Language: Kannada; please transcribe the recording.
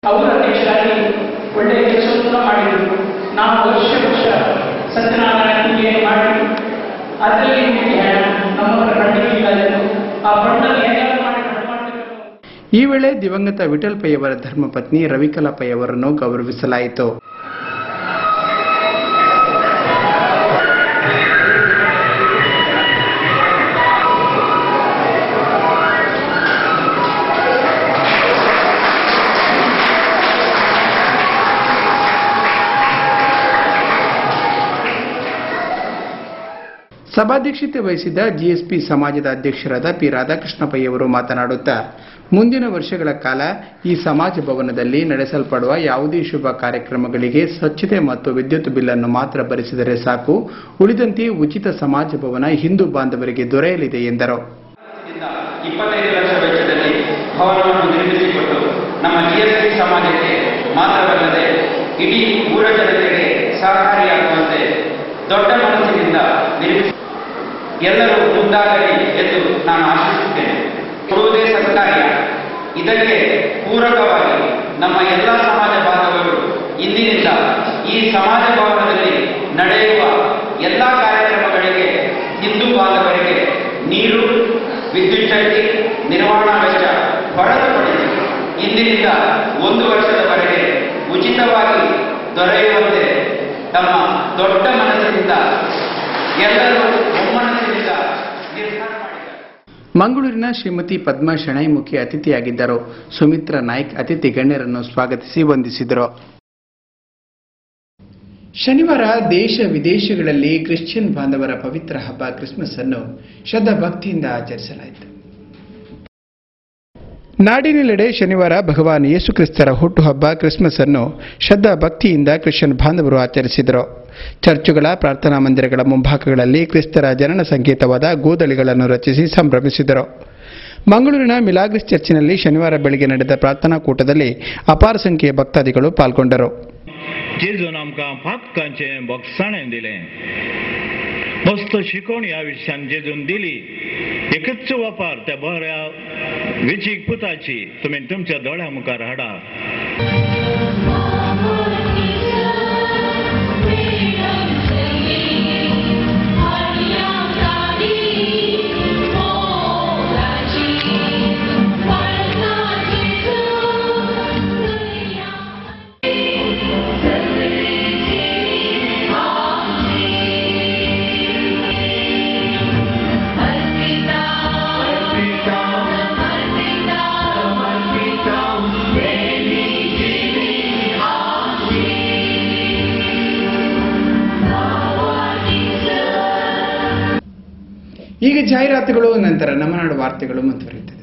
ಅವರು ಅಧ್ಯಕ್ಷರಾಗಿ ಒಳ್ಳೆಯ ಕೆಲಸವನ್ನು ಮಾಡಿದರು. ನಾವು ವರ್ಷ ಸತ್ಯನಾರಾಯಣ ಪೂಜೆಯನ್ನು ಮಾಡಿ ಅದರಲ್ಲಿ ನಮ್ಮ ಖಂಡಿತ ಆ ಫಂಡನ್ನು ಹೇಗಾದರೂ ಮಾಡಿ ಮಾಡಬೇಕು. ಈ ವೇಳೆ ದಿವಂಗತ ವಿಠಲ್ ಪೈ ಅವರ ಧರ್ಮಪತ್ನಿ ರವಿಕಲಾ ಪೈ ಅವರನ್ನು ಗೌರವಿಸಲಾಯಿತು. ಸಭಾಧ್ಯಕ್ಷತೆ ವಹಿಸಿದ್ದ ಜಿಎಸ್ಪಿ ಸಮಾಜದ ಅಧ್ಯಕ್ಷರಾದ ಪಿ ರಾಧಾಕೃಷ್ಣ ಪೈ ಅವರು ಮಾತನಾಡುತ್ತಾ, ಮುಂದಿನ ವರ್ಷಗಳ ಕಾಲ ಈ ಸಮಾಜ ಭವನದಲ್ಲಿ ನಡೆಸಲ್ಪಡುವ ಯಾವುದೇ ಶುಭ ಕಾರ್ಯಕ್ರಮಗಳಿಗೆ ಸ್ವಚ್ಛತೆ ಮತ್ತು ವಿದ್ಯುತ್ ಬಿಲ್ ಅನ್ನು ಮಾತ್ರ ಭರಿಸಿದರೆ ಸಾಕು, ಉಳಿದಂತೆ ಉಚಿತ ಸಮಾಜ ಭವನ ಹಿಂದೂ ಬಾಂಧವರಿಗೆ ದೊರೆಯಲಿದೆ ಎಂದರು. 25 ಲಕ್ಷ ವೆಚ್ಚದಲ್ಲಿ ಭವನವನ್ನು ನಿರ್ಮಿಸಿಕೊಟ್ಟು ನಮ್ಮ ಜಿಎಸ್ಪಿ ಸಮಾಜಕ್ಕೆ ಮಾತ್ರವಲ್ಲದೆ ಇಡೀ ಊರ ಜನತೆಗೆ ಸಹಕಾರಿಯಾಗುವಂತೆ ದೊಡ್ಡ ಮನಸ್ಸಿನಿಂದ ನಿರ್ಮಿಸಿ ಎಲ್ಲರೂ ಮುಂದಾಗಲಿ ಎಂದು ನಾನು ಆಶಿಸುತ್ತೇನೆ. ಕೊಡುವುದೇ ಸತ್ಕಾರ್ಯ. ಇದಕ್ಕೆ ಪೂರಕವಾಗಿ ನಮ್ಮ ಎಲ್ಲ ಸಮಾಜ ಬಾಂಧವರು ಇಂದಿನಿಂದ ಈ ಸಮಾಜ ಭವನದಲ್ಲಿ ನಡೆಯುವ ಎಲ್ಲ ಕಾರ್ಯಕ್ರಮಗಳಿಗೆ ಹಿಂದೂ ಬಾಂಧವರಿಗೆ ನೀರು, ವಿದ್ಯುತ್ ಶಕ್ತಿ, ನಿರ್ವಹಣಾ ವೆಚ್ಚ ಹೊರತುಪಡಿಸಿ ಇಂದಿನಿಂದ 1 ವರ್ಷದವರೆಗೆ ಉಚಿತವಾಗಿ ದೊರೆಯುವಂತೆ ತಮ್ಮ ದೊಡ್ಡ ಮನಸ್ಸಿನಿಂದ ಎಲ್ಲರೂ ಒಮ್ಮನಸ್ಸಿನಿಂದ ನಿರ್ಧಾರ ಮಾಡಿದ್ದಾರೆ. ಮಂಗಳೂರಿನ ಶ್ರೀಮತಿ ಪದ್ಮಾ ಶೆಣೈ ಮುಖ್ಯ ಅತಿಥಿಯಾಗಿದ್ದರು. ಸುಮಿತ್ರಾ ನಾಯ್ಕ್ ಅತಿಥಿ ಗಣ್ಯರನ್ನು ಸ್ವಾಗತಿಸಿ ವಂದಿಸಿದರು. ಶನಿವಾರ ದೇಶ ವಿದೇಶಗಳಲ್ಲಿ ಕ್ರಿಶ್ಚಿಯನ್ ಬಾಂಧವರ ಪವಿತ್ರ ಹಬ್ಬ ಕ್ರಿಸ್ಮಸ್ ಅನ್ನು ಶ್ರದ್ಧಾ ಭಕ್ತಿಯಿಂದ ಆಚರಿಸಲಾಯಿತು. ನಾಡಿನೆಲ್ಲೆಡೆ ಶನಿವಾರ ಭಗವಾನ್ ಯೇಸು ಕ್ರಿಸ್ತರ ಹುಟ್ಟುಹಬ್ಬ ಕ್ರಿಸ್ಮಸ್ ಅನ್ನು ಶ್ರದ್ಧಾ ಭಕ್ತಿಯಿಂದ ಕ್ರಿಶ್ಚಿಯನ್ ಬಾಂಧವರು ಆಚರಿಸಿದರು. ಚರ್ಚುಗಳ ಪ್ರಾರ್ಥನಾ ಮಂದಿರಗಳ ಮುಂಭಾಗಗಳಲ್ಲಿ ಕ್ರಿಸ್ತರ ಜನನ ಸಂಕೇತವಾದ ಗೋದಳಿಗಳನ್ನು ರಚಿಸಿ ಸಂಭ್ರಮಿಸಿದರು. ಮಂಗಳೂರಿನ ಮಿಲಾಗ್ರಿಸ್ ಚರ್ಚಿನಲ್ಲಿ ಶನಿವಾರ ಬೆಳಗ್ಗೆ ನಡೆದ ಪ್ರಾರ್ಥನಾ ಕೂಟದಲ್ಲಿ ಅಪಾರ ಸಂಖ್ಯೆಯ ಭಕ್ತಾದಿಗಳು ಪಾಲ್ಗೊಂಡರು. जेजून आमकां भक्तांचें भक्षाणें दिलें. मस्त शिकवणी ह्या विशयान जेजून दिली. एकच वापर त्या बऱ्या वेचीक पुताची तुमी तुमच्या दोळ्या मुखार हाडा. ಈಗ ಜಾಹೀರಾತುಗಳು, ನಂತರ ನಮ್ಮ ನಾಡು ವಾರ್ತೆಗಳು ಮುಂದುವರಿಯುತ್ತವೆ.